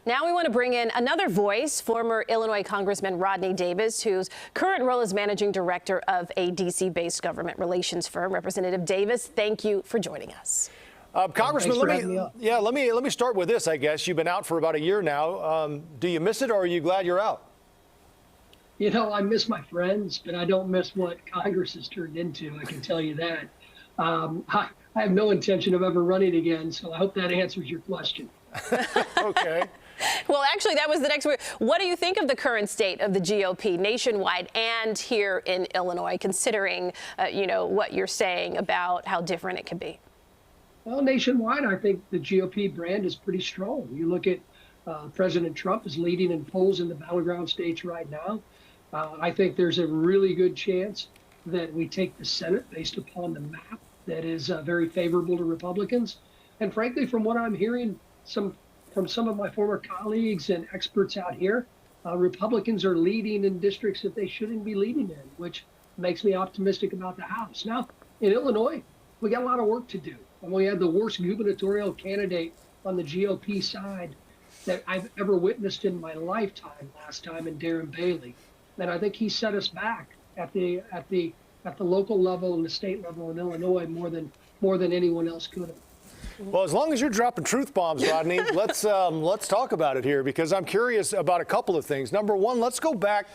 Now we want to bring in another voice, former Illinois Congressman Rodney Davis, whose current role is managing director of a D.C.-based government relations firm. Representative Davis, thank you for joining us. Congressman, let me start with this. I guess you've been out for about a year now. Do you miss it, or are you glad you're out? You know, I miss my friends, but I don't miss what Congress has turned into. I can tell you that. I have no intention of ever running again, so I hope that answers your question. Okay. Well, actually, that was the next word. What do you think of the current state of the GOP nationwide and here in Illinois, considering, what you're saying about how different it could be? Well, nationwide, I think the GOP brand is pretty strong. You look at President Trump is leading in polls in the battleground states right now. I think there's a really good chance that we take the Senate based upon the map that is very favorable to Republicans. And frankly, from what I'm hearing from some of my former colleagues and experts out here, Republicans are leading in districts that they shouldn't be leading in, which makes me optimistic about the House. Now, in Illinois, we got a lot of work to do. And we had the worst gubernatorial candidate on the GOP side that I've ever witnessed in my lifetime last time in Darren Bailey. And I think he set us back at the local level and the state level in Illinois more than anyone else could have. Well, as long as you're dropping truth bombs, Rodney, let's talk about it here, because I'm curious about a couple of things. Number one, let's go back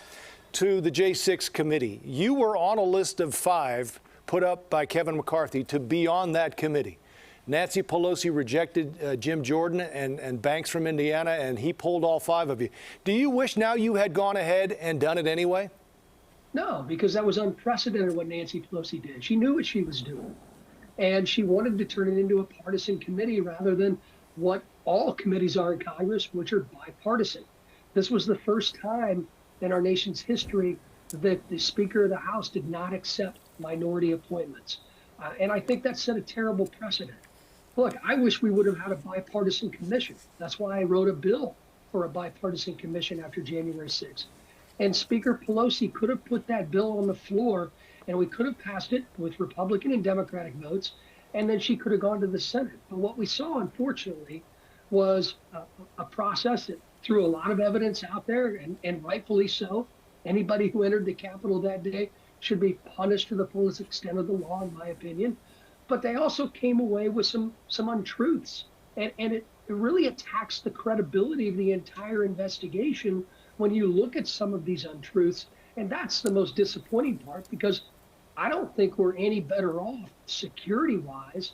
to the J6 committee. You were on a list of 5 put up by Kevin McCarthy to be on that committee. Nancy Pelosi rejected Jim Jordan and Banks from Indiana, and he pulled all 5 of you. Do you wish now you had gone ahead and done it anyway? No, because that was unprecedented what Nancy Pelosi did. She knew what she was doing. And she wanted to turn it into a partisan committee rather than what all committees are in Congress, which are bipartisan. This was the first time in our nation's history that the Speaker of the House did not accept minority appointments. And I think that set a terrible precedent. Look, I wish we would have had a bipartisan commission. That's why I wrote a bill for a bipartisan commission after January 6th. And Speaker Pelosi could have put that bill on the floor, and we could have passed it with Republican and Democratic votes, and then she could have gone to the Senate. But what we saw, unfortunately, was a process that threw a lot of evidence out there, and rightfully so. Anybody who entered the Capitol that day should be punished to the fullest extent of the law, in my opinion. But they also came away with some untruths, and it really attacks the credibility of the entire investigation when you look at some of these untruths. And that's the most disappointing part, because I don't think we're any better off security-wise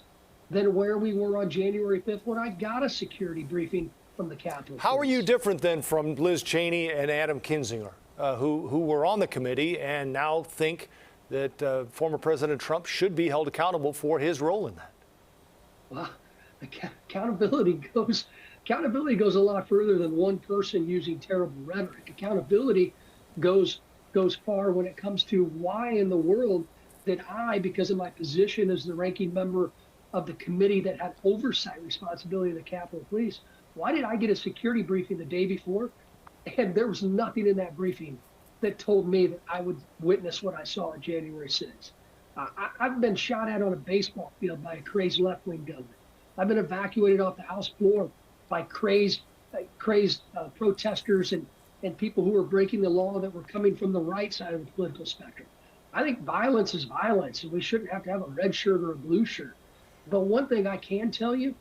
than where we were on January 5th when I got a security briefing from the Capitol. How are you different then from Liz Cheney and Adam Kinzinger, who were on the committee and now think that former President Trump should be held accountable for his role in that? Well, accountability goes a lot further than one person using terrible rhetoric. Accountability goes far when it comes to why in the world did I, because of my position as the ranking member of the committee that had oversight responsibility of the Capitol Police, why did I get a security briefing the day before? And there was nothing in that briefing that told me that I would witness what I saw on January 6th. I've been shot at on a baseball field by a crazed left-wing gunman. I've been evacuated off the House floor by crazed protesters and people who were breaking the law that were coming from the right side of the political spectrum. I think violence is violence, and we shouldn't have to have a red shirt or a blue shirt. But one thing I can tell you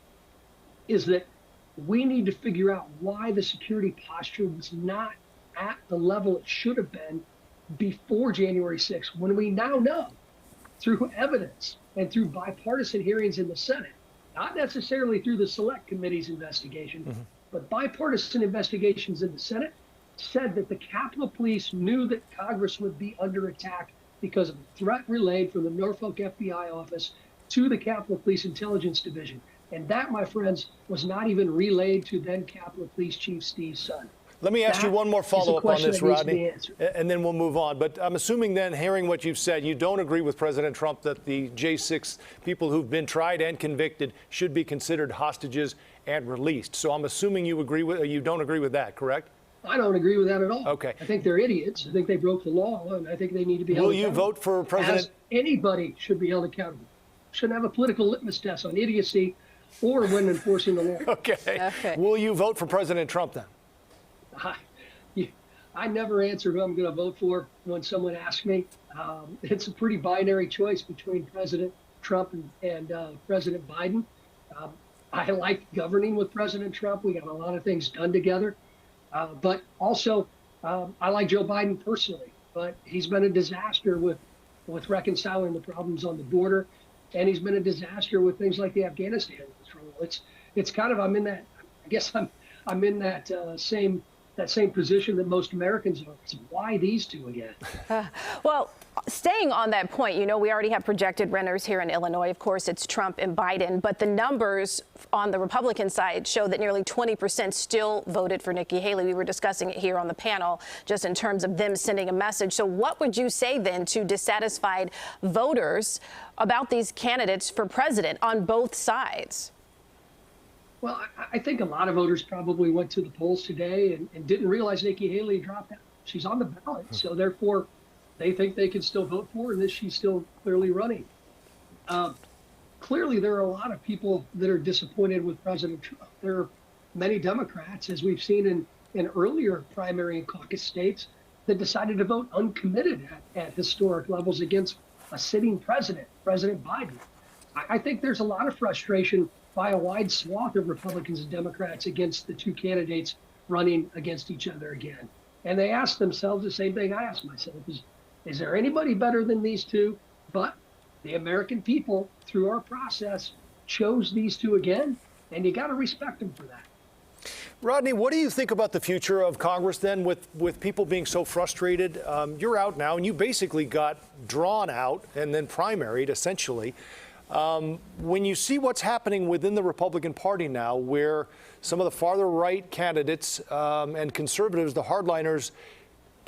is that we need to figure out why the security posture was not at the level it should have been before January 6th, when we now know through evidence and through bipartisan hearings in the Senate, not necessarily through the Select Committee's investigation, but bipartisan investigations in the Senate, said that the Capitol Police knew that Congress would be under attack because of a threat relayed from the Norfolk FBI office to the Capitol Police Intelligence Division. And that, my friends, was not even relayed to then Capitol Police Chief Steve Sund. Let me ask you one more follow-up on this, Rodney, and then we'll move on. But I'm assuming then, hearing what you've said, you don't agree with President Trump that the J6 people who've been tried and convicted should be considered hostages and released. So I'm assuming you don't agree with that, correct? I don't agree with that at all. Okay. I think they're idiots. I think they broke the law, and I think they need to be held accountable. Will you vote for President? As anybody should be held accountable. Shouldn't have a political litmus test on idiocy. or when enforcing the law. Okay. Will you vote for President Trump then? I never answer who I'm going to vote for when someone asks me. It's a pretty binary choice between President Trump and President Biden. I like governing with President Trump. We got a lot of things done together. But also, I like Joe Biden personally. But he's been a disaster with reconciling the problems on the border, and he's been a disaster with things like the Afghanistan withdrawal. It's kind of I'm in that same position that most Americans are. It's why these two again? Well, staying on that point, you know, we already have projected renters here in Illinois. Of course, it's Trump and Biden, but the numbers on the Republican side show that nearly 20% still voted for Nikki Haley. We were discussing it here on the panel, just in terms of them sending a message. So what would you say then to dissatisfied voters about these candidates for president on both sides? Well, I think a lot of voters probably went to the polls today and didn't realize Nikki Haley dropped out. She's on the ballot, so therefore they think they can still vote for her and that she's still clearly running. Clearly, there are a lot of people that are disappointed with President Trump. There are many Democrats, as we've seen in earlier primary and caucus states, that decided to vote uncommitted at historic levels against a sitting president, President Biden. I think there's a lot of frustration by a wide swath of Republicans and Democrats against the two candidates running against each other again. And they ask themselves the same thing I ask myself, is there anybody better than these two? But the American people, through our process, chose these two again, and you got to respect them for that. Rodney, what do you think about the future of Congress then with people being so frustrated? You're out now, and you basically got drawn out and then primaried, essentially. When you see what's happening within the Republican Party now, where some of the farther right candidates and conservatives, the hardliners,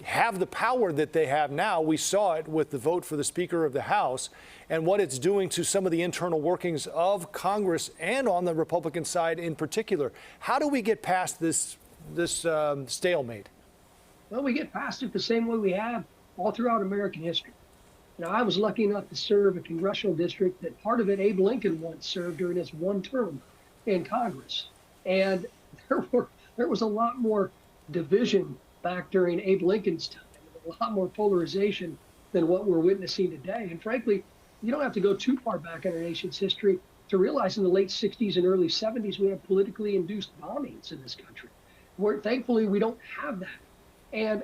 have the power that they have now. We saw it with the vote for the Speaker of the House and what it's doing to some of the internal workings of Congress and on the Republican side in particular. How do we get past this stalemate? Well, we get past it the same way we have all throughout American history. Now, I was lucky enough to serve a congressional district that part of it Abe Lincoln once served during his one term in Congress. And there was a lot more division back during Abe Lincoln's time, a lot more polarization than what we're witnessing today. And frankly, you don't have to go too far back in our nation's history to realize in the late 60s and early 70s, we had politically induced bombings in this country. Thankfully, we don't have that. And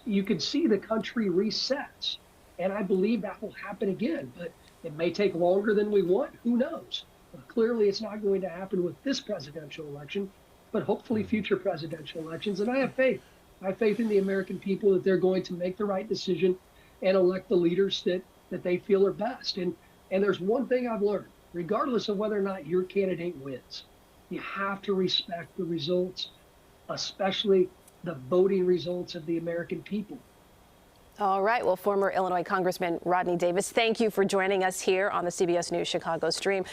you can see the country resets. And I believe that will happen again, but it may take longer than we want. Who knows? Clearly, it's not going to happen with this presidential election, but hopefully future presidential elections. And I have faith. I have faith in the American people that they're going to make the right decision and elect the leaders that they feel are best. And there's one thing I've learned, regardless of whether or not your candidate wins, you have to respect the results, especially the voting results of the American people. All right. Well, former Illinois Congressman Rodney Davis, thank you for joining us here on the CBS News Chicago Stream.